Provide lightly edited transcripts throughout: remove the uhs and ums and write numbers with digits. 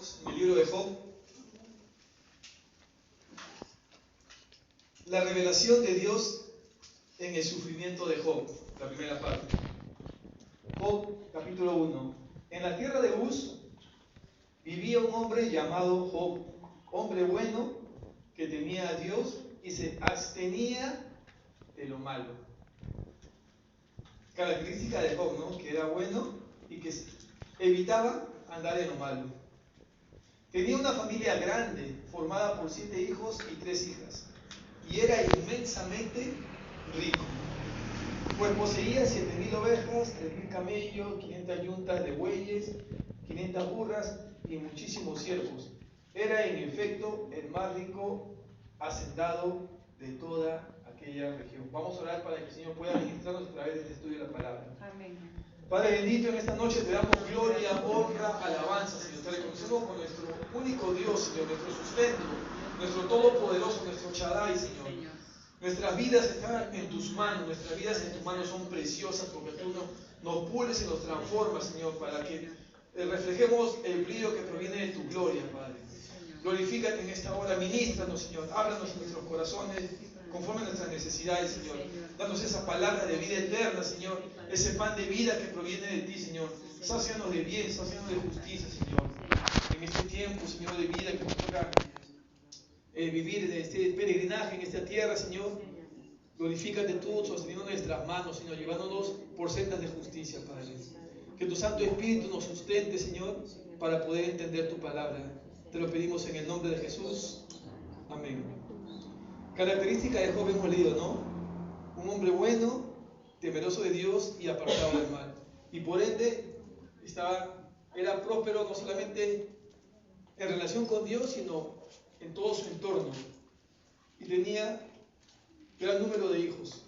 Estamos en el libro de Job. La revelación de Dios en el sufrimiento de Job, la primera parte. Job, capítulo 1. En la tierra de Uz vivía un hombre llamado Job, hombre bueno que temía a Dios y se abstenía de lo malo. Característica de Job, ¿no? Que era bueno y que evitaba andar en lo malo. Tenía una familia grande, formada por 7 hijos y 3 hijas, y era inmensamente rico, pues poseía 7.000 ovejas, 3.000 camellos, 500 yuntas de bueyes, 500 burras y muchísimos siervos. Era en efecto el más rico hacendado de toda aquella región. Vamos a orar para que el Señor pueda ministrarnos a través de este estudio de la palabra. Amén. Padre bendito, en esta noche te damos gloria, honra, alabanza, Señor. Te reconocemos como nuestro único Dios, Señor, nuestro sustento, nuestro todopoderoso, nuestro Shaddai, Señor. Nuestras vidas están en tus manos, nuestras vidas en tus manos son preciosas porque tú nos pules y nos transformas, Señor, para que reflejemos el brillo que proviene de tu gloria, Padre. Glorifícate en esta hora, ministranos, Señor, háblanos en nuestros corazones, conforme a nuestras necesidades, Señor. Danos esa palabra de vida eterna, Señor, ese pan de vida que proviene de ti, Señor. Sácianos de bien, sácianos de justicia, Señor. En este tiempo, Señor, de vida que nos toca vivir en este peregrinaje en esta tierra, Señor. Glorifícate tú, sosteniendo nuestras manos, Señor, llevándonos por sendas de justicia, Padre. Que tu Santo Espíritu nos sustente, Señor, para poder entender tu palabra. Te lo pedimos en el nombre de Jesús. Amén. Característica de Job hemos leído, ¿no? Un hombre bueno, temeroso de Dios y apartado del mal. Y por ende, era próspero no solamente en relación con Dios, sino en todo su entorno. Y tenía gran número de hijos.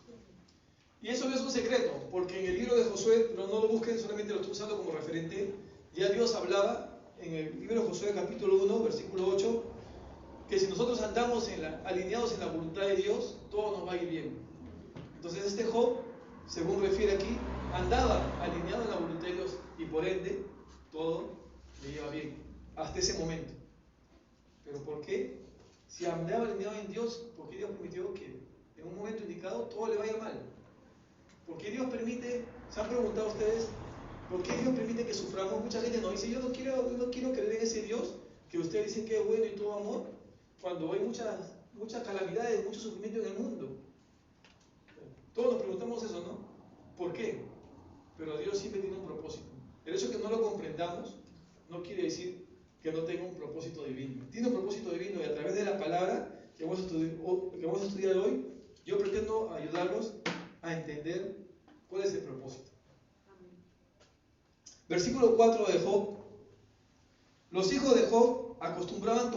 Y eso no es un secreto, porque en el libro de Josué, pero no lo busquen, solamente lo estoy usando como referente, ya Dios hablaba en el libro de Josué capítulo 1, versículo 8, que si nosotros andamos alineados en la voluntad de Dios, todo nos va a ir bien. Entonces este Job, según refiere aquí, andaba alineado en la voluntad de Dios y por ende todo le iba bien, hasta ese momento. ¿Pero por qué? Si andaba alineado en Dios, ¿por qué Dios permitió que en un momento indicado todo le vaya mal? ¿Por qué Dios permite? ¿Se han preguntado ustedes? ¿Por qué Dios permite que suframos? Mucha gente nos dice, yo no quiero creer en ese Dios que ustedes dicen que es bueno y todo amor, cuando hay muchas calamidades, mucho sufrimiento en el mundo. Todos nos preguntamos eso, ¿no? ¿Por qué? Pero Dios siempre tiene un propósito. El hecho de que no lo comprendamos no quiere decir que no tenga un propósito divino. Tiene un propósito divino y a través de la palabra que vamos a estudiar hoy, yo pretendo ayudarlos a entender cuál es el propósito. Versículo 4 de Job. Los hijos de Job acostumbraban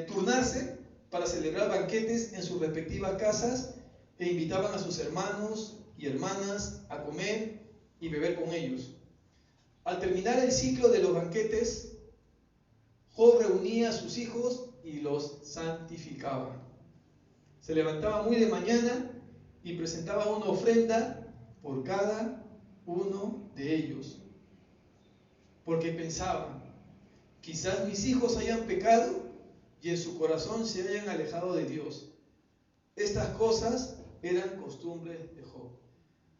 turnarse para celebrar banquetes en sus respectivas casas e invitaban a sus hermanos y hermanas a comer y beber con ellos. Al terminar el ciclo de los banquetes, Job reunía a sus hijos y los santificaba. Se levantaba muy de mañana y presentaba una ofrenda por cada uno de ellos, porque pensaba, quizás mis hijos hayan pecado y en su corazón se hayan alejado de Dios. Estas cosas eran costumbres de Job.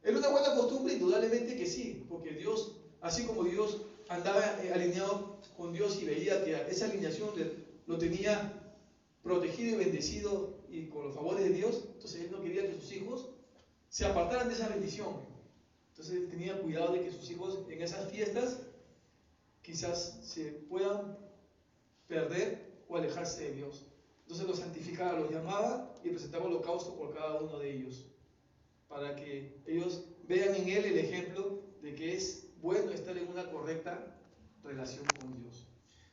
¿Era una buena costumbre? Indudablemente que sí, porque Dios, así como Dios andaba alineado con Dios y veía que esa alineación lo tenía protegido y bendecido y con los favores de Dios, entonces él no quería que sus hijos se apartaran de esa bendición. Entonces él tenía cuidado de que sus hijos en esas fiestas quizás se puedan perder o alejarse de Dios. Entonces los santificaba, los llamaba y presentaba holocausto por cada uno de ellos, para que ellos vean en él el ejemplo de que es bueno estar en una correcta relación con Dios.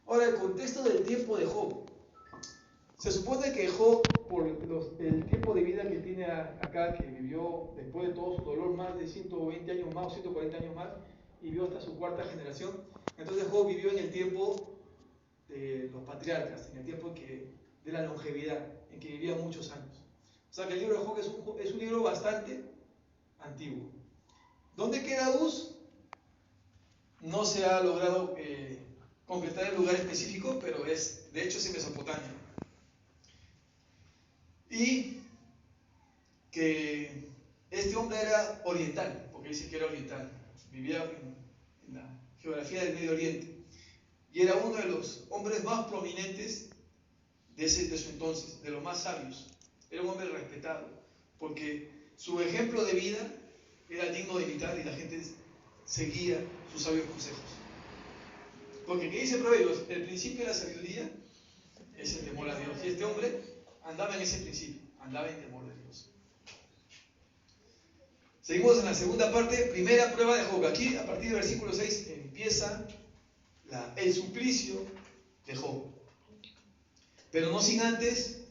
Ahora, el contexto del tiempo de Job. Se supone que Job, por el tiempo de vida que tiene acá, que vivió después de todo su dolor más de 120 años más o 140 años más, y vivió hasta su 4ª generación, entonces Job vivió en el tiempo de los patriarcas, en el tiempo de la longevidad, en que vivía muchos años. O sea que el libro de Job es un libro bastante antiguo. ¿Dónde queda Uz? No se ha logrado concretar el lugar específico, pero de hecho es en Mesopotamia. Y que este hombre era oriental, porque dice que era oriental, vivía en la geografía del Medio Oriente, y era uno de los hombres más prominentes de su entonces, de los más sabios. Era un hombre respetado, porque su ejemplo de vida era digno de imitar y la gente seguía sus sabios consejos. Porque ¿qué dice Proverbios? El principio de la sabiduría es el temor a Dios. Y este hombre andaba en ese principio, andaba en temor de Dios. Seguimos en la segunda parte, primera prueba de Job. Aquí, a partir del versículo 6, empieza el suplicio de Job. Pero no sin antes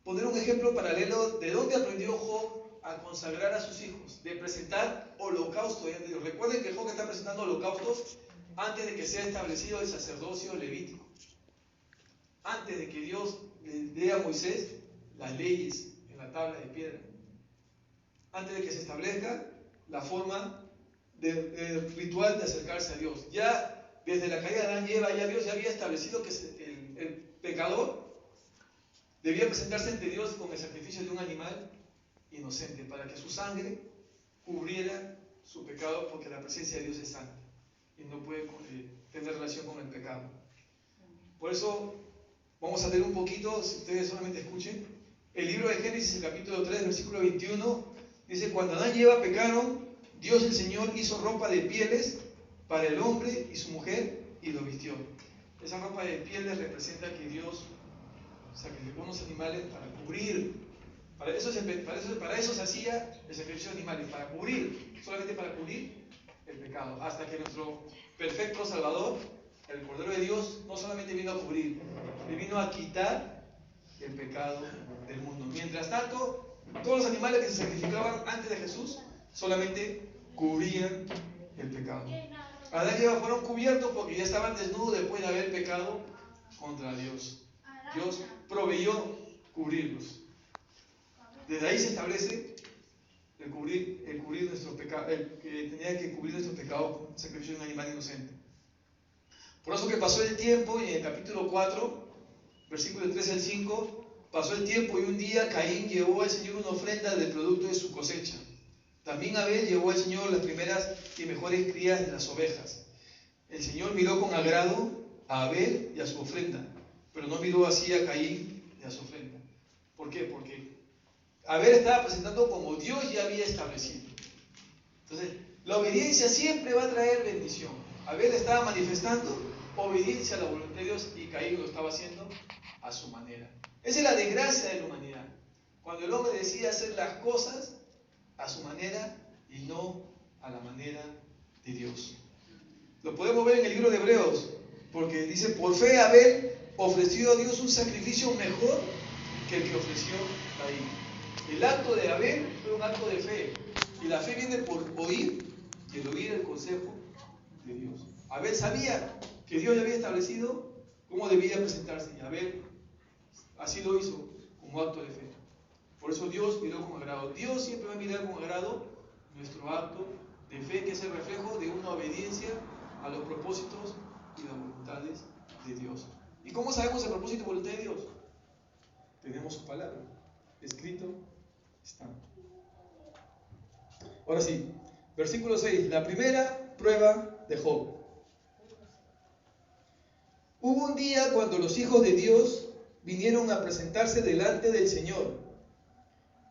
poner un ejemplo paralelo de dónde aprendió Job a consagrar a sus hijos, de presentar holocausto delante de Dios. Recuerden que Job está presentando holocaustos antes de que sea establecido el sacerdocio levítico, antes de que Dios le dé a Moisés las leyes en la tabla de piedra, antes de que se establezca la forma del ritual de acercarse a Dios. Ya desde la caída de Adán y Eva, ya Dios ya había establecido que el pecador debía presentarse ante Dios con el sacrificio de un animal inocente, para que su sangre cubriera su pecado, porque la presencia de Dios es santa y no puede tener relación con el pecado. Por eso vamos a leer un poquito, si ustedes solamente escuchen, el libro de Génesis, el capítulo 3, versículo 21, dice: cuando Adán y Eva pecaron, Dios el Señor hizo ropa de pieles para el hombre y su mujer y lo vistió. Esa ropa de pieles representa que Dios sacrificó unos animales para cubrir. Para eso se hacía el sacrificio de animales, para cubrir, solamente para cubrir el pecado. Hasta que nuestro perfecto Salvador, el Cordero de Dios, no solamente vino a cubrir, le vino a quitar el pecado del mundo. Mientras tanto, todos los animales que se sacrificaban antes de Jesús solamente cubrían el pecado. Adán y Eva fueron cubiertos porque ya estaban desnudos después de haber pecado contra Dios. Dios proveyó cubrirlos. Desde ahí se establece el cubrir nuestros pecados, el que tenía que cubrir nuestros pecados con sacrificio de un animal inocente. Por eso que pasó el tiempo, y en el capítulo 4, versículo 3 al 5, pasó el tiempo y un día Caín llevó al Señor una ofrenda del producto de su cosecha. También Abel llevó al Señor las primeras y mejores crías de las ovejas. El Señor miró con agrado a Abel y a su ofrenda, pero no miró así a Caín y a su ofrenda. ¿Por qué? Porque Abel estaba presentando como Dios ya había establecido. Entonces, la obediencia siempre va a traer bendición. Abel estaba manifestando obediencia a la voluntad de Dios y Caín lo estaba haciendo a su manera. Esa es la desgracia de la humanidad. Cuando el hombre decide hacer las cosas a su manera y no a la manera de Dios. Lo podemos ver en el libro de Hebreos, porque dice: por fe Abel ofreció a Dios un sacrificio mejor que el que ofreció Caín. El acto de Abel fue un acto de fe, y la fe viene por oír, y el oír el consejo de Dios. Abel sabía que Dios le había establecido cómo debía presentarse, y Abel así lo hizo como acto de fe. Por eso Dios miró con agrado. Dios siempre va a mirar con agrado nuestro acto de fe, que es el reflejo de una obediencia a los propósitos y las voluntades de Dios. ¿Y cómo sabemos el propósito y voluntad de Dios? Tenemos su palabra, escrito está. Ahora sí, versículo 6, la primera prueba de Job. Hubo un día cuando los hijos de Dios vinieron a presentarse delante del Señor,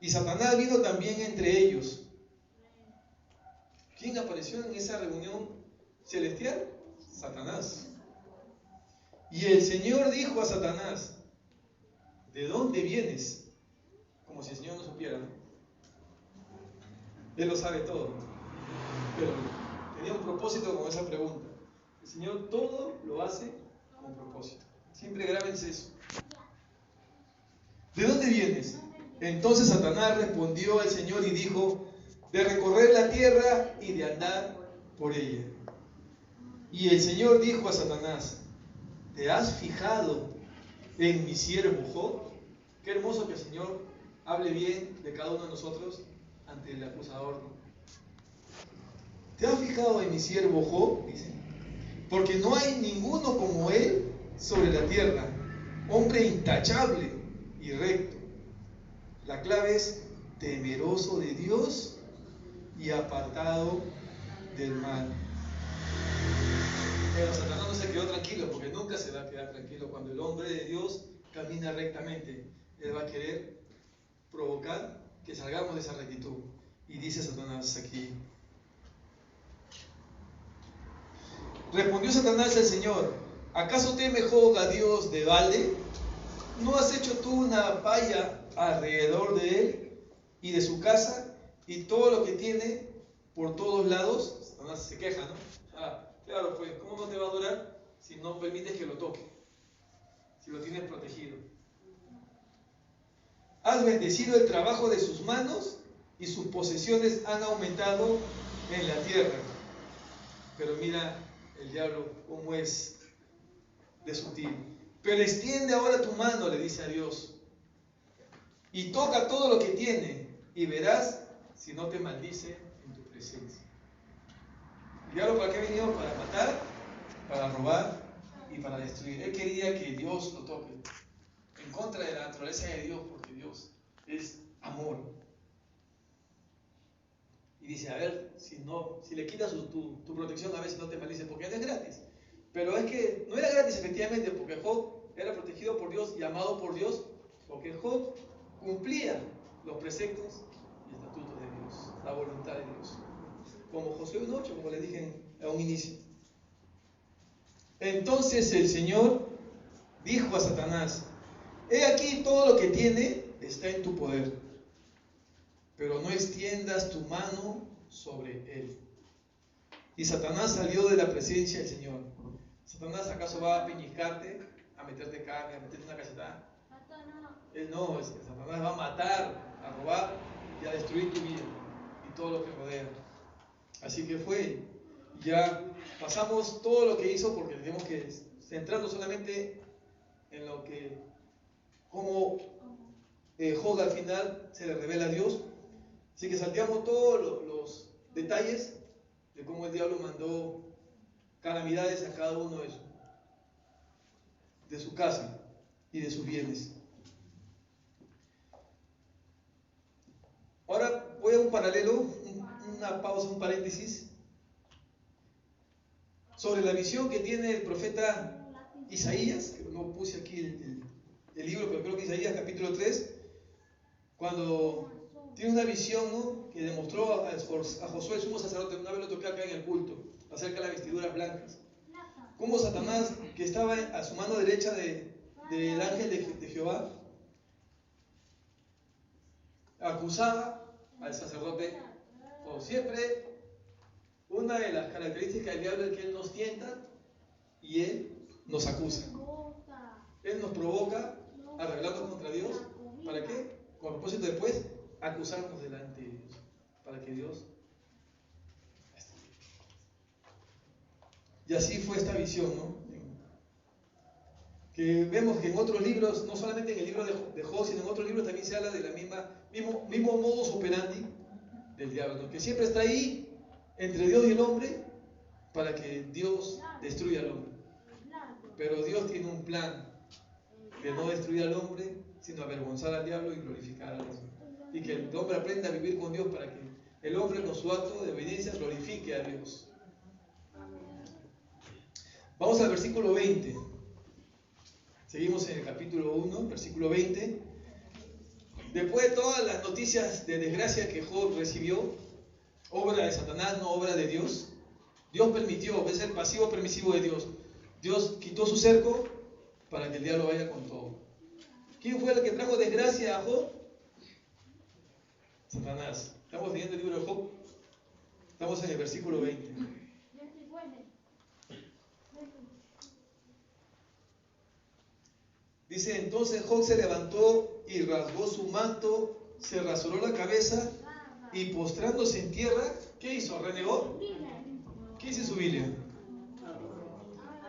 y Satanás vino también entre ellos. ¿Quién apareció en esa reunión celestial? Satanás. Y el Señor dijo a Satanás: ¿de dónde vienes? Como si el Señor no supiera, ¿no? Él lo sabe todo, pero tenía un propósito con esa pregunta. El Señor todo lo hace con propósito. Siempre grábense eso. ¿De dónde vienes? Entonces Satanás respondió al Señor y dijo: de recorrer la tierra y de andar por ella. Y el Señor dijo a Satanás: ¿te has fijado en mi siervo Job? Qué hermoso que el Señor hable bien de cada uno de nosotros ante el acusador, ¿no? ¿te has fijado en mi siervo Job? Dice, porque no hay ninguno como él sobre la tierra, hombre intachable y recto. La clave es temeroso de Dios y apartado del mal. Pero Satanás no se quedó tranquilo, porque nunca se va a quedar tranquilo. Cuando el hombre de Dios camina rectamente, él va a querer provocar que salgamos de esa rectitud. Y dice Satanás aquí. Respondió Satanás al Señor, ¿acaso teme Job a Dios de balde? ¿No has hecho tú una valla alrededor de él y de su casa y todo lo que tiene por todos lados? Satanás se queja, ¿no? Claro, pues, ¿cómo no te va a durar si no permites que lo toque? Si lo tienes protegido. Has bendecido el trabajo de sus manos y sus posesiones han aumentado en la tierra. Pero mira el diablo cómo es de sutil. Pero extiende ahora tu mano, le dice a Dios, y toca todo lo que tiene, y verás si no te maldice en tu presencia. ¿El diablo para qué ha venido? Para matar, para robar y para destruir. Él quería que Dios lo toque, en contra de la naturaleza de Dios, porque Dios es amor. Y dice, a ver, si le quitas tu protección, a ver si no te maldice, porque no es gratis. Pero es que no era gratis efectivamente, porque Job era protegido por Dios y amado por Dios, porque Job cumplía los preceptos y estatutos de Dios, la voluntad de Dios. Como Josué 1:8, como le dije a un inicio. Entonces el Señor dijo a Satanás, he aquí todo lo que tiene está en tu poder, pero no extiendas tu mano sobre él. Y Satanás salió de la presencia del Señor. ¿Satanás acaso va a peñiscarte, a meterte carne, a meterte una cachetada? Él no, Satanás va a matar, a robar y a destruir tu vida y todo lo que rodea. Así que fue, ya pasamos todo lo que hizo porque tenemos que centrarnos solamente en lo que, como Job al final se le revela a Dios. Así que salteamos todos los detalles de cómo el diablo mandó calamidades a cada uno de su casa y de sus bienes. Ahora voy a un paralelo, una pausa, un paréntesis, sobre la visión que tiene el profeta Isaías, que no puse aquí el libro, pero creo que Isaías capítulo 3, cuando tiene una visión, ¿no?, que demostró a Josué, el sumo sacerdote, una vez lo toqué acá en el culto, acerca de las vestiduras blancas. Cómo Satanás, que estaba a su mano derecha del ángel de Jehová, acusaba al sacerdote. Como siempre, una de las características del diablo es que él nos tienta y él nos acusa. Él nos provoca a rebelarnos contra Dios. ¿Para qué? Con propósito después acusarnos delante de Dios, para que Dios... Y así fue esta visión, ¿no? Que vemos que en otros libros, no solamente en el libro de Job, sino en otros libros también se habla de la mismo modus operandi del diablo, ¿no? Que siempre está ahí entre Dios y el hombre para que Dios destruya al hombre. Pero Dios tiene un plan de no destruir al hombre, sino avergonzar al diablo y glorificar al hombre. Y que el hombre aprenda a vivir con Dios para que el hombre con su acto de obediencia glorifique a Dios. Vamos al versículo 20. Seguimos en el capítulo 1, versículo 20. Después de todas las noticias de desgracia que Job recibió, obra de Satanás, no obra de Dios, Dios permitió, es el pasivo permisivo de Dios. Dios quitó su cerco para que el diablo vaya con todo. ¿Quién fue el que trajo desgracia a Job? Satanás. Estamos leyendo el libro de Job. Estamos en el versículo 20. Dice, entonces Job se levantó y rasgó su manto, se rasuró la cabeza y postrándose en tierra, ¿qué hizo? ¿Renegó? ¿Qué dice su Biblia?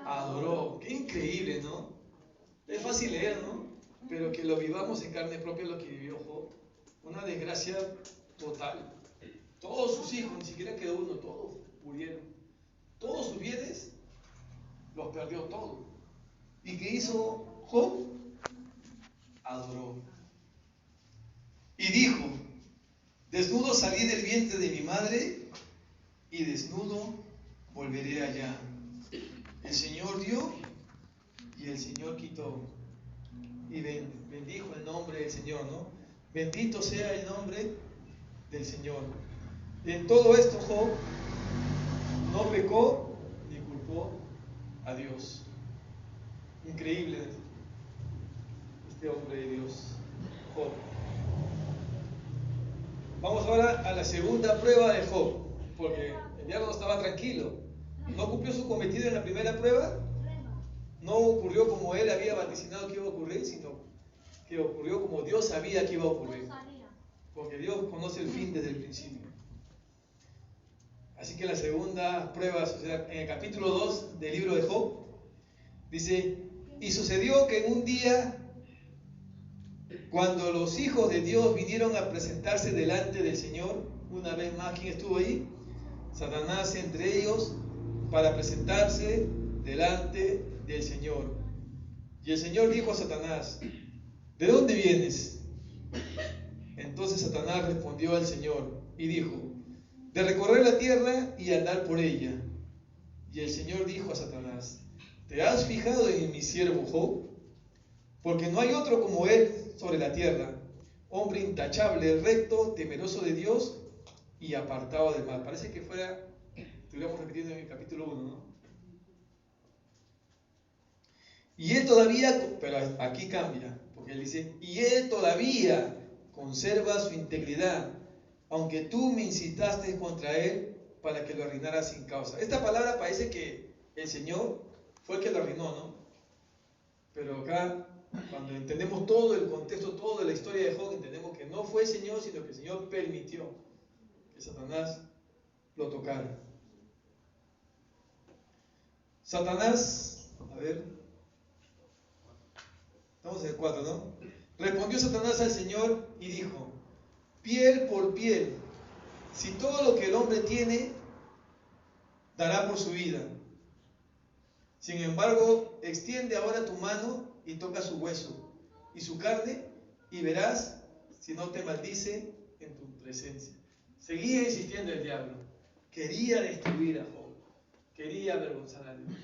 Adoró. Qué increíble, ¿no? Es fácil leer, ¿no? Pero que lo vivamos en carne propia lo que vivió Job. Una desgracia total. Todos sus hijos, ni siquiera quedó uno, todos murieron. Todos sus bienes los perdió todo. ¿Y qué hizo Job? Adoró. Y dijo: desnudo salí del vientre de mi madre, y desnudo volveré allá. El Señor dio y el Señor quitó. Y bendijo el nombre del Señor, ¿no? Bendito sea el nombre del Señor. En todo esto Job no pecó ni culpó a Dios. Increíble este hombre de Dios, Job. Vamos ahora a la segunda prueba de Job, porque el diablo no estaba tranquilo. No cumplió su cometido en la primera prueba. No ocurrió como él había vaticinado que iba a ocurrir, sino que ocurrió como Dios sabía que iba a ocurrir. Porque Dios conoce el fin desde el principio. Así que la segunda prueba, o sea, en el capítulo 2 del libro de Job, dice: y sucedió que en un día, cuando los hijos de Dios vinieron a presentarse delante del Señor, una vez más, ¿quién estuvo ahí? Satanás entre ellos, para presentarse delante del Señor. Y el Señor dijo a Satanás: ¿de dónde vienes? Entonces Satanás respondió al Señor y dijo: de recorrer la tierra y andar por ella. Y el Señor dijo a Satanás: ¿te has fijado en mi siervo Job? Porque no hay otro como él sobre la tierra, hombre intachable, recto, temeroso de Dios y apartado del mal. Parece que estuviéramos repitiendo en el capítulo 1, ¿no? Y él todavía, pero aquí cambia, porque él dice: y él todavía conserva su integridad, aunque tú me incitaste contra él para que lo arruinara sin causa. Esta palabra parece que el Señor fue el que lo arruinó, ¿no? Pero acá, cuando entendemos todo el contexto, toda la historia de Job, entendemos que no fue el Señor, sino que el Señor permitió que Satanás lo tocara. Satanás, a ver, estamos en el 4, ¿no? Respondió Satanás al Señor y dijo: piel por piel, si todo lo que el hombre tiene, dará por su vida. Sin embargo, extiende ahora tu mano y toca su hueso y su carne, y verás si no te maldice en tu presencia. Seguía insistiendo el diablo. Quería destruir a Job, quería avergonzar a Dios.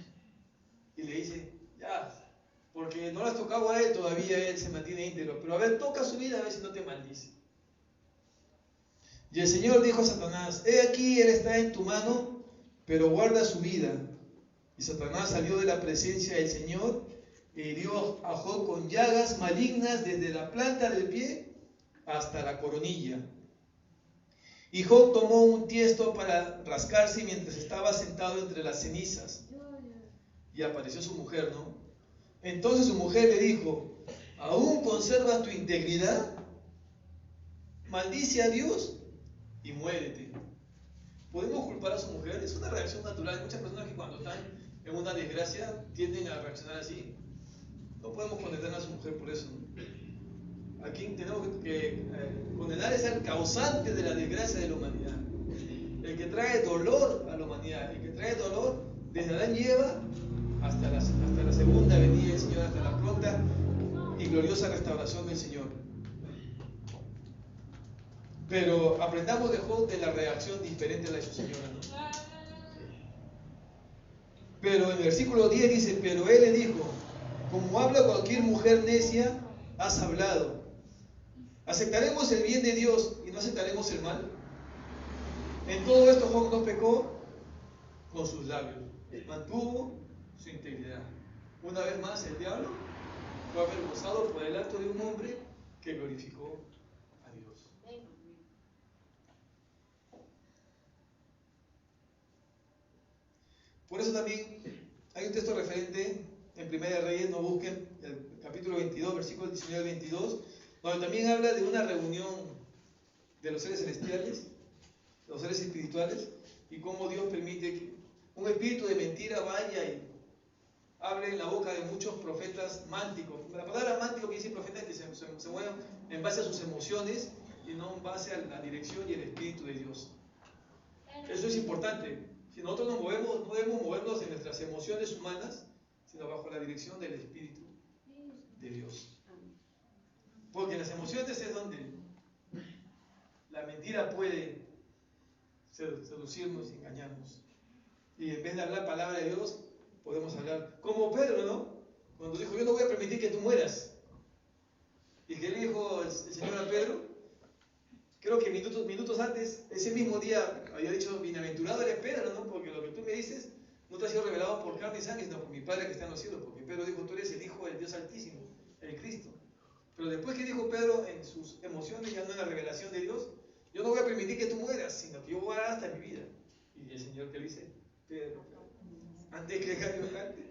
Y le dice: ya, porque no lo has tocado a él, todavía él se mantiene íntegro, pero a ver, toca su vida, a ver si no te maldice. Y el Señor dijo a Satanás: he aquí, él está en tu mano, pero guarda su vida. Y Satanás salió de la presencia del Señor e hirió a Job con llagas malignas desde la planta del pie hasta la coronilla. Y Job tomó un tiesto para rascarse mientras estaba sentado entre las cenizas. Y apareció su mujer, ¿no? Entonces su mujer le dijo: ¿aún conservas tu integridad? Maldice a Dios y muérete. ¿Podemos culpar a su mujer? Es una reacción natural. Hay muchas personas que cuando están en una desgracia tienden a reaccionar así. No podemos condenar a su mujer por eso. Aquí tenemos que condenar es al causante de la desgracia de la humanidad. El que trae dolor a la humanidad. El que trae dolor desde Adán y Eva hasta la segunda venida del Señor, hasta la pronta y gloriosa restauración del Señor. Pero aprendamos de Job de la reacción diferente a la de su señora, ¿no? Pero en el versículo 10 dice: pero él le dijo: como habla cualquier mujer necia, has hablado. ¿Aceptaremos el bien de Dios y no aceptaremos el mal? En todo esto Job no pecó con sus labios, mantuvo su integridad. Una vez más, el diablo fue avergonzado por el acto de un hombre que glorificó a Dios. Por eso también hay un texto referente en Primera de Reyes, no busquen, el capítulo 22, versículos 19 al 22, donde también habla de una reunión de los seres celestiales, los seres espirituales, y cómo Dios permite que un espíritu de mentira vaya y hable en la boca de muchos profetas mánticos. La palabra mántico quiere decir profetas que se mueven en base a sus emociones y no en base a la dirección y el espíritu de Dios. Eso es importante. Si nosotros no debemos movernos en nuestras emociones humanas, sino bajo la dirección del Espíritu de Dios. Porque en las emociones es donde la mentira puede seducirnos y engañarnos. Y en vez de hablar palabra de Dios, podemos hablar como Pedro, ¿no? Cuando dijo, yo no voy a permitir que tú mueras. ¿Y qué le dijo el Señor a Pedro? Creo que minutos antes, ese mismo día, había dicho, bienaventurado eres Pedro, ¿no? Porque lo que tú me dices no te ha sido revelado por carne y sangre, sino por mi Padre que está en los cielos. Porque Pedro dijo, tú eres el Hijo del Dios Altísimo, el Cristo. Pero después que dijo Pedro en sus emociones, ya no en la revelación de Dios, yo no voy a permitir que tú mueras, sino que yo voy a dar hasta mi vida. Y el Señor que dice, Pedro, antes que dejar de cante,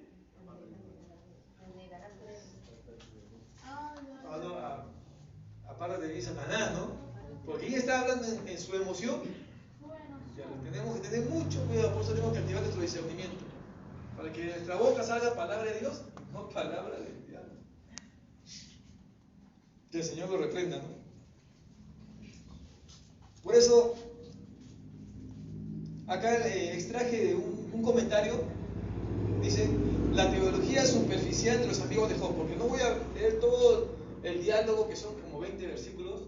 apártate de mí, Satanás, ¿no? Porque ella está hablando en su emoción. Ya tenemos que tener mucho cuidado, por eso tenemos que activar nuestro discernimiento. Para que de nuestra boca salga palabra de Dios, no palabra del diablo. Que el Señor lo reprenda, ¿no? Por eso, acá extraje de un comentario, dice, la teología superficial de los amigos de Job, porque no voy a leer todo el diálogo, que son como 20 versículos,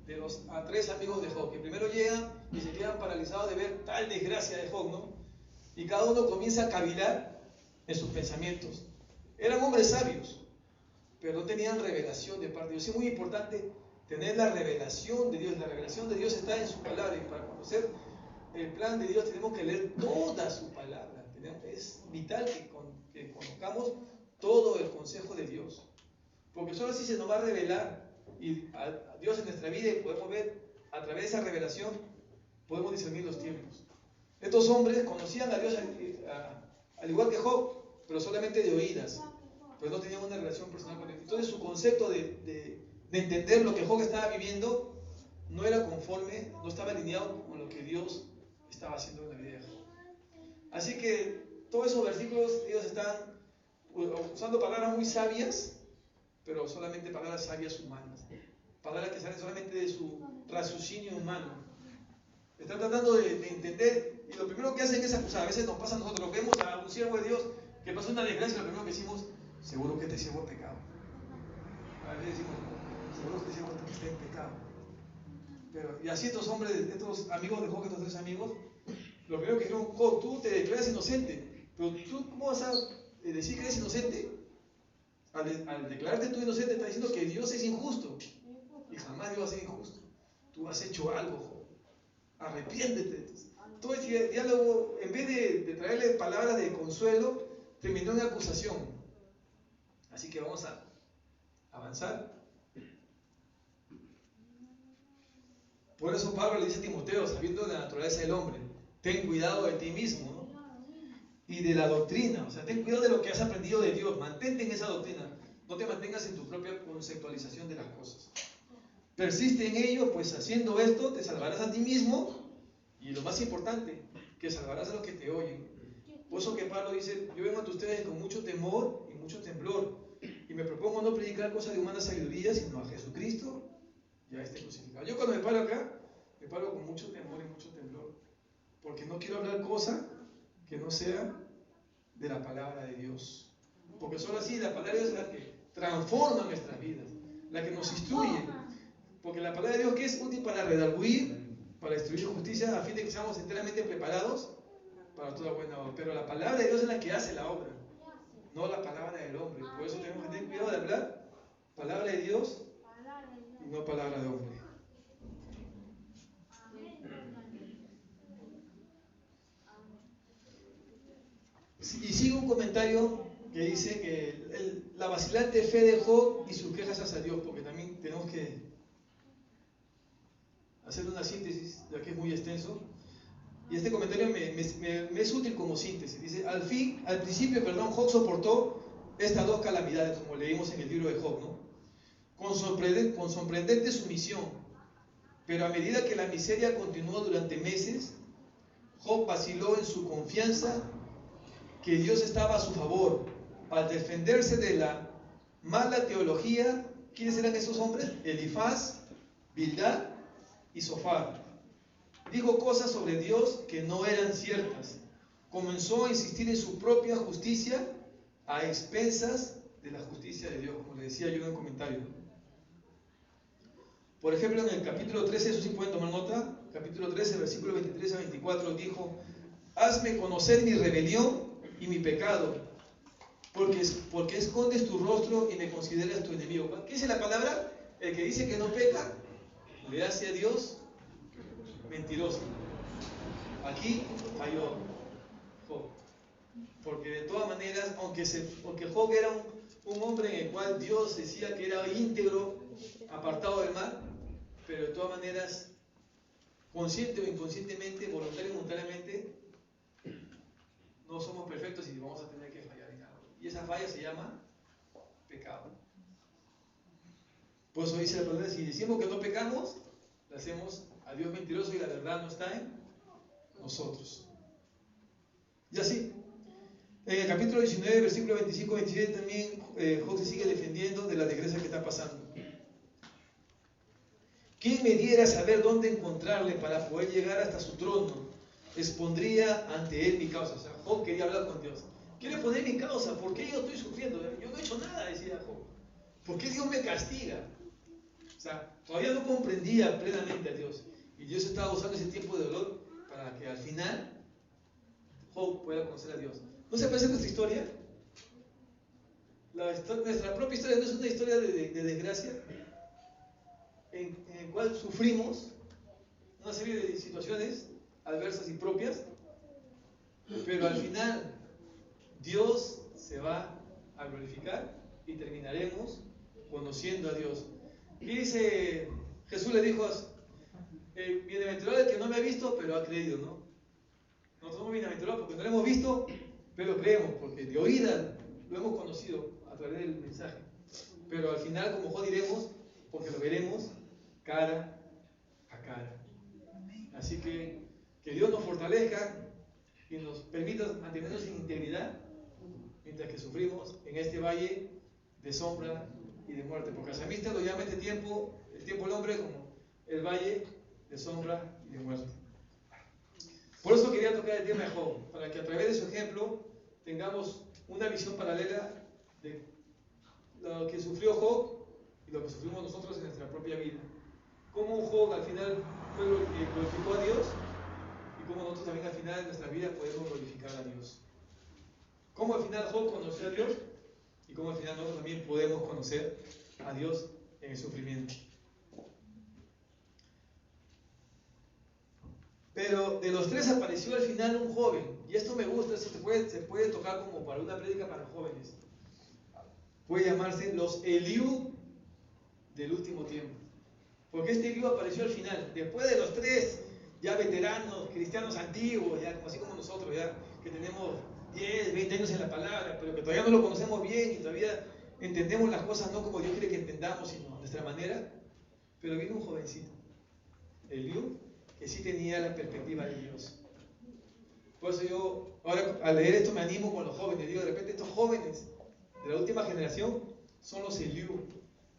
de los a 3 amigos de Job, que primero llegan y se quedan paralizados de ver tal desgracia de Job, ¿no? Y cada uno comienza a cavilar en sus pensamientos. Eran hombres sabios, pero no tenían revelación de parte de Dios. Es muy importante tener la revelación de Dios. La revelación de Dios está en su palabra, y para conocer el plan de Dios tenemos que leer toda su palabra. Es vital que conozcamos todo el consejo de Dios, porque solo así se nos va a revelar y a Dios en nuestra vida, y podemos ver a través de esa revelación, podemos discernir los tiempos. Estos hombres conocían a Dios al igual que Job, pero solamente de oídas, pero no tenían una relación personal con Él. Entonces su concepto de entender lo que Job estaba viviendo no era conforme, no estaba alineado con lo que Dios estaba haciendo en la vida de Job. Así que todos esos versículos, ellos están usando palabras muy sabias, pero solamente palabras sabias humanas, palabras que salen solamente de su raciocinio humano. Están tratando de entender, y lo primero que hacen es acusar. A veces nos pasa a nosotros, vemos a un siervo de Dios que pasó una desgracia, lo primero que decimos, seguro que este siervo es pecado. A veces decimos, seguro que este siervo está en pecado. Pero, y así estos hombres, estos amigos de Job, estos 3 amigos, lo primero que dijeron, Job, tú te declaras inocente, pero tú, ¿cómo vas a decir que eres inocente? Al declararte tú inocente, está diciendo que Dios es injusto. Y jamás Dios va a ser injusto. Tú has hecho algo, Job. Arrepiéntete. Todo ese diálogo, en vez de traerle palabras de consuelo, terminó en acusación. Así que vamos a avanzar. Por eso Pablo le dice a Timoteo, sabiendo de la naturaleza del hombre, ten cuidado de ti mismo, ¿no? Y de la doctrina, o sea, ten cuidado de lo que has aprendido de Dios, mantente en esa doctrina, no te mantengas en tu propia conceptualización de las cosas. Persiste en ello, pues haciendo esto te salvarás a ti mismo, y lo más importante, que salvarás a los que te oyen. Por eso que Pablo dice, yo vengo ante ustedes con mucho temor y mucho temblor, y me propongo no predicar cosas de humana sabiduría, sino a Jesucristo y a este crucificado. Yo cuando me paro acá, me paro con mucho temor y mucho temblor, porque no quiero hablar cosas que no sea de la palabra de Dios. Porque solo así la palabra de Dios es la que transforma nuestras vidas, la que nos instruye. Porque la palabra de Dios, que es útil para redarguir, para instruir justicia, a fin de que seamos enteramente preparados para toda buena obra. Pero la palabra de Dios es la que hace la obra, no la palabra del hombre. Por eso tenemos que tener cuidado de hablar palabra de Dios y no palabra de hombre. Y sigue un comentario que dice que la vacilante fe de Job y sus quejas hacia Dios, porque también tenemos que hacer una síntesis, ya que es muy extenso. Y este comentario me es útil como síntesis. Dice, al principio, Job soportó estas 2 calamidades, como leímos en el libro de Job, ¿no? Con sorprendente sumisión. Pero a medida que la miseria continuó durante meses, Job vaciló en su confianza que Dios estaba a su favor. Al defenderse de la mala teología, ¿quiénes eran esos hombres? Elifaz, Bildad y Sofar. Dijo cosas sobre Dios que no eran ciertas. comenzó a insistir en su propia justicia a expensas de la justicia de Dios, como le decía yo en el comentario. Por ejemplo, en el capítulo 13, eso sí pueden tomar nota, capítulo 13, versículo 23 a 24, dijo: hazme conocer mi rebelión y mi pecado, porque escondes tu rostro y me consideras tu enemigo. ¿Qué dice la palabra? El que dice que no peca, le hace a Dios mentiroso. Aquí falló Job, porque de todas maneras, aunque Job era un hombre en el cual Dios decía que era íntegro, apartado del mal, pero de todas maneras, consciente o inconscientemente, voluntario o involuntariamente, no somos perfectos y vamos a tener que fallar en algo. Y esa falla se llama pecado. Por eso dice la palabra: si decimos que no pecamos, le hacemos a Dios mentiroso y la verdad no está en nosotros. Y así, en el capítulo 19, versículo 25-27 también Job se sigue defendiendo de la desgracia que está pasando. ¿Quién me diera saber dónde encontrarle para poder llegar hasta su trono? Expondría ante él mi causa. O sea, Job quería hablar con Dios. Quiere poner mi causa. ¿Por qué yo estoy sufriendo? Yo no he hecho nada, decía Job. ¿Por qué Dios me castiga? O sea, todavía no comprendía plenamente a Dios. Y Dios estaba usando ese tiempo de dolor para que al final Job pueda conocer a Dios. ¿No se parece nuestra historia? Nuestra propia historia no es una historia de desgracia, en el cual sufrimos una serie de situaciones adversas y propias, pero al final Dios se va a glorificar y terminaremos conociendo a Dios. Y dice, Jesús le dijo: bienaventurado el que no me ha visto, pero ha creído, ¿no? Nosotros somos bienaventurados porque no lo hemos visto, pero creemos, porque de oída lo hemos conocido a través del mensaje. Pero al final, como Job, diremos, porque lo veremos cara a cara. Así que Dios nos fortalezca y nos permita mantenernos en integridad mientras que sufrimos en este valle de sombra y de muerte. Porque el salmista lo llama el tiempo del hombre como el valle de sombra y de muerte. Por eso quería tocar el tema de Job, para que a través de su ejemplo tengamos una visión paralela de lo que sufrió Job y lo que sufrimos nosotros en nuestra propia vida. Cómo Job al final glorificó a Dios y cómo nosotros también al final de nuestra vida podemos glorificar a Dios. Cómo al final Job conoció a Dios y cómo al final nosotros también podemos conocer a Dios en el sufrimiento. Pero de los tres apareció al final un joven, y esto me gusta, se puede tocar como para una prédica para jóvenes. Puede llamarse los Eliú del último tiempo. Porque este Eliú apareció al final, después de los tres ya veteranos, cristianos antiguos, ya así como nosotros, ya que tenemos 10, 20 años en la palabra, pero que todavía no lo conocemos bien y todavía entendemos las cosas no como Dios quiere que entendamos, sino a nuestra manera. Pero vino un jovencito, Eliú, que sí tenía la perspectiva de Dios. Por eso yo, ahora al leer esto me animo con los jóvenes. Digo, de repente estos jóvenes de la última generación son los Eliú,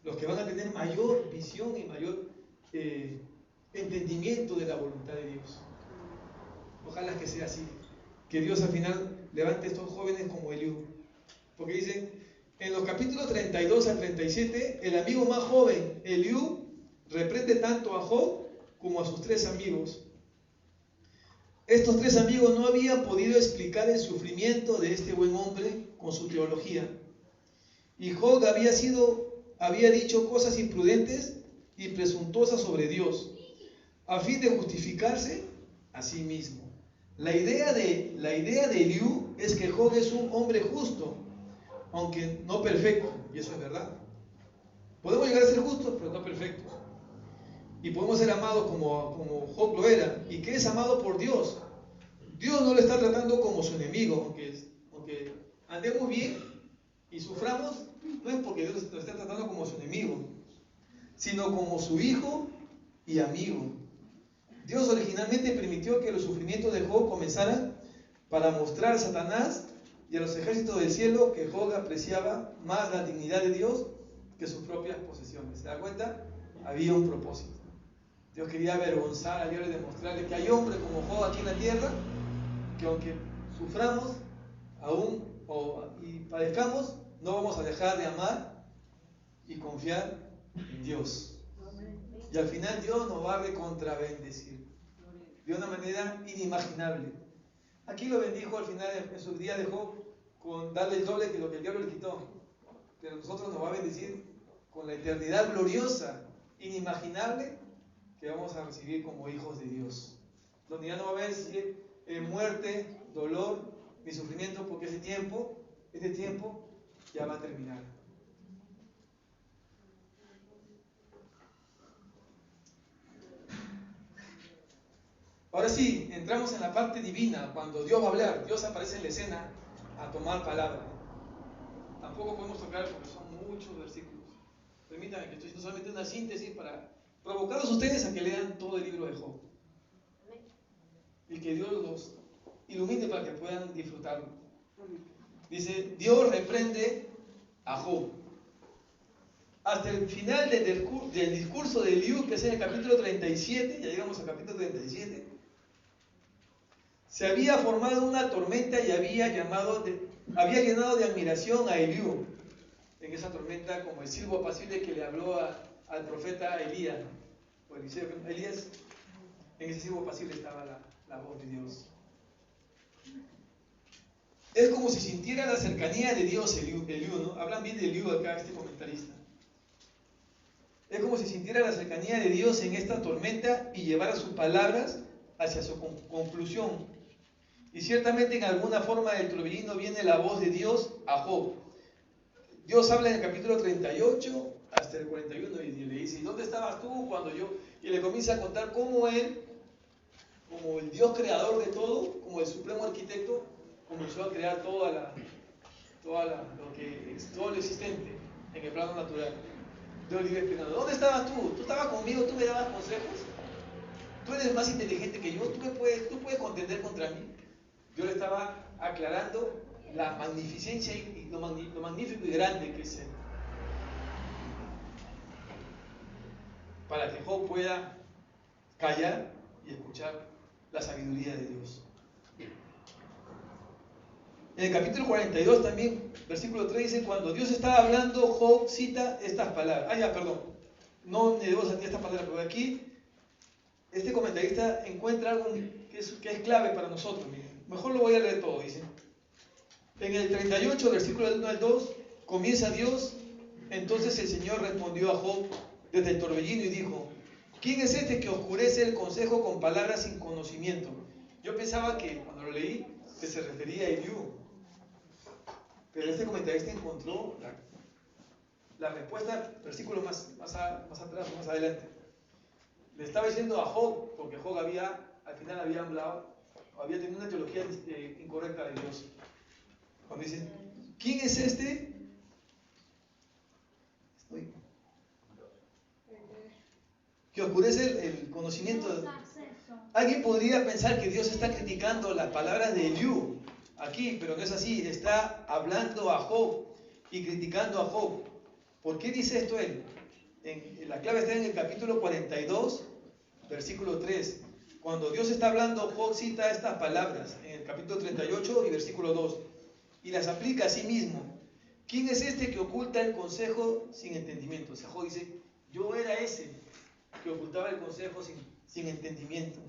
los que van a tener mayor visión y mayor entendimiento de la voluntad de Dios. Ojalá que sea así, que Dios al final levante a estos jóvenes como Eliú. Porque dicen, en los capítulos 32 al 37, el amigo más joven, Eliú, reprende tanto a Job como a sus tres amigos. Estos tres amigos no habían podido explicar el sufrimiento de este buen hombre con su teología. Y Job había dicho cosas imprudentes y presuntuosas sobre Dios, a fin de justificarse a sí mismo. La idea de Eliú es que Job es un hombre justo, aunque no perfecto, y eso es verdad. Podemos llegar a ser justos, pero no perfectos. Y podemos ser amados como Job lo era, y que es amado por Dios. Dios no lo está tratando como su enemigo, aunque andemos bien y suframos, no es porque Dios lo está tratando como su enemigo, sino como su hijo y amigo. Dios originalmente permitió que los sufrimientos de Job comenzaran para mostrar a Satanás y a los ejércitos del cielo que Job apreciaba más la dignidad de Dios que sus propias posesiones. ¿Se da cuenta? Había un propósito. Dios quería avergonzar a Dios y demostrarle que hay hombres como Job aquí en la tierra, que aunque suframos y padezcamos, no vamos a dejar de amar y confiar en Dios. Y al final Dios nos va a recontrabendecir de una manera inimaginable. Aquí lo bendijo al final en su día de Job con darle el doble que lo que el diablo le quitó. Pero nosotros nos va a bendecir con la eternidad gloriosa, inimaginable, que vamos a recibir como hijos de Dios. Donde ya no va a haber muerte, dolor, ni sufrimiento, porque este tiempo ya va a terminar. Ahora sí, entramos en la parte divina, cuando Dios va a hablar, Dios aparece en la escena a tomar palabra. Tampoco podemos tocar porque son muchos versículos. Permítanme que estoy haciendo solamente una síntesis para provocarlos ustedes a que lean todo el libro de Job. Y que Dios los ilumine para que puedan disfrutarlo. Dice, Dios reprende a Job. Hasta el final del discurso de Eliú, que es en el capítulo 37, ya llegamos al capítulo 37, se había formado una tormenta y había llenado de admiración a Eliú. En esa tormenta, como el silbo apacible que le habló al profeta Elías, o Elías, en ese silbo apacible estaba la voz de Dios. Es como si sintiera la cercanía de Dios Eliú, ¿no? Hablan bien de Eliú acá, este comentarista. Es como si sintiera la cercanía de Dios en esta tormenta y llevara sus palabras hacia su conclusión. Y ciertamente en alguna forma del torbellino viene la voz de Dios a Job. Dios habla en el capítulo 38 hasta el 41 y le dice, ¿y dónde estabas tú cuando yo? Y le comienza a contar cómo él, como el Dios creador de todo, como el supremo arquitecto, comenzó a crear todo lo existente en el plano natural. Dios le dice, ¿dónde estabas tú? ¿Tú estabas conmigo? ¿Tú me dabas consejos? ¿Tú eres más inteligente que yo? ¿Tú puedes contender contra mí? Yo le estaba aclarando la magnificencia y lo magnífico y grande que es Él. Para que Job pueda callar y escuchar la sabiduría de Dios. En el capítulo 42 también, versículo 3 dice, cuando Dios estaba hablando, Job cita estas palabras. No me debo sentir estas palabras, pero aquí este comentarista encuentra algo que es clave para nosotros. Miren. Mejor lo voy a leer todo, dice. En el 38, versículo del 1 al 2, comienza Dios. Entonces el Señor respondió a Job desde el torbellino y dijo, ¿quién es este que oscurece el consejo con palabras sin conocimiento? Yo pensaba que cuando lo leí, que se refería a Eliú. Pero este comentarista encontró la respuesta, versículo más atrás, más adelante. Le estaba diciendo a Job, porque Job al final había tenido una teología incorrecta de Dios. Cuando dice, ¿quién es este? Que oscurece el conocimiento. Alguien podría pensar que Dios está criticando las palabras de Eliú aquí, pero no es así. Está hablando a Job y criticando a Job. ¿Por qué dice esto él? La clave está en el capítulo 42, versículo 3. Cuando Dios está hablando, Job cita estas palabras en el capítulo 38 y versículo 2. Y las aplica a sí mismo. ¿Quién es este que oculta el consejo sin entendimiento? O sea, Job dice, yo era ese que ocultaba el consejo sin entendimiento.